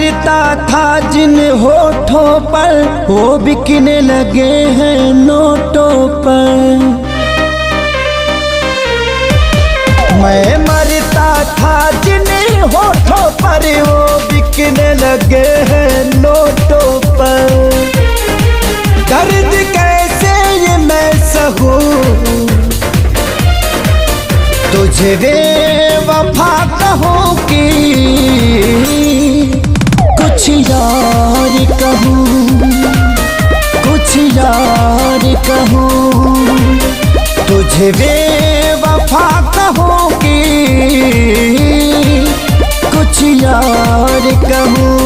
मरता था जिन होठों पर वो बिकने लगे हैं नोटों पर। मैं मरता था जिन होठों पर वो बिकने लगे हैं नोटों पर। दर्द कैसे ये मैं सहूं, तुझे बेवफा कहूं कि कुछ यार कहूं, कुछ यार कहूं। तुझे बेवफा कहूं कि कुछ यार कहूं,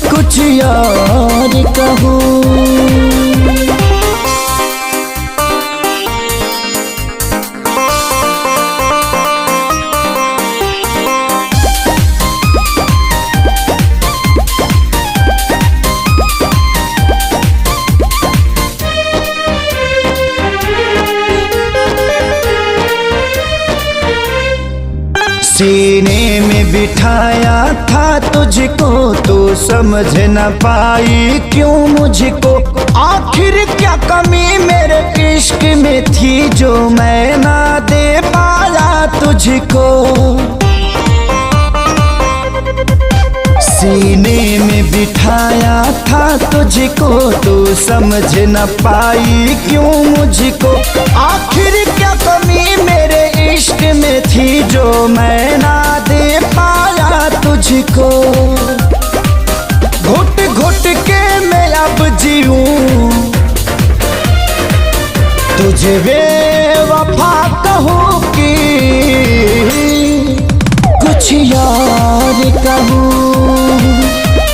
कुछ यार कहूं। सीने में बिठाया था तुझको, तू समझ न पाई क्यों मुझको। आखिर क्या कमी मेरे इश्क में थी जो मैं ना दे पाया तुझको। सीने में बिठाया था तुझको, तू समझ न पाई क्यों मुझको। आखिर क्या कमी मेरे इश्क में थी जो मैं ना दे पाया तुझको। घुट घुट के मैं अब जीऊं, तुझे बेवफा कहूं कि कुछ यार कहूं,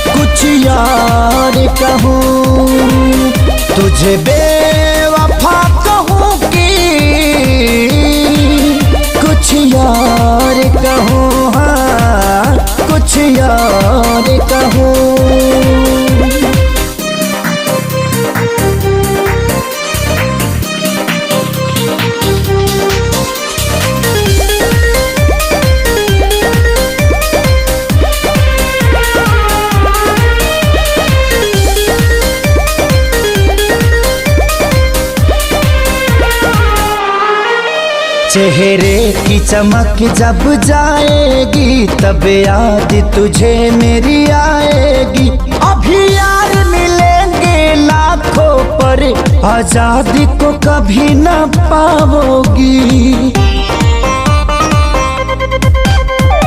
कुछ यार कहूं। तुझे बेवफा कहूं कि कुछ यार कहूं, हाँ कुछ यार कहूं। चेहरे की चमक जब जाएगी तब याद तुझे मेरी आएगी। अभी यार मिलेंगे लाखों पर आजादी को कभी न पाओगी।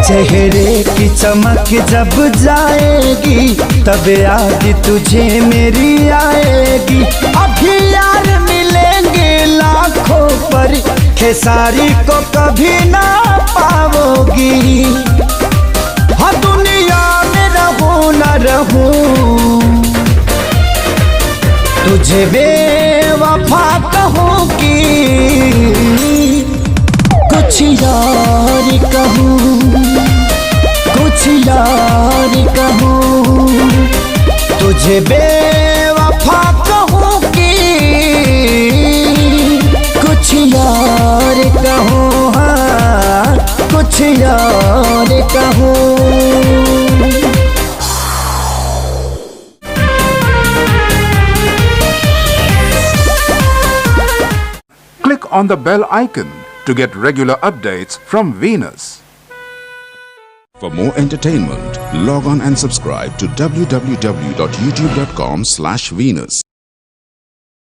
चेहरे की चमक जब जाएगी तब याद तुझे मेरी आएगी। अभी यार मिलेंगे लाखों पर खेसारी को कभी ना पाओगी। हाँ दुनिया में रहूं न रहूं, तुझे बेवफा कहूं कि कुछ यार कहूं, कुछ यार कहूं। तुझे बेवफा कहूं कि कुछ यार कहूं, हाँ कुछ यार कहूं। Click on the bell icon to get regular updates from Venus. For more entertainment, log on and subscribe to www.youtube.com/Venus.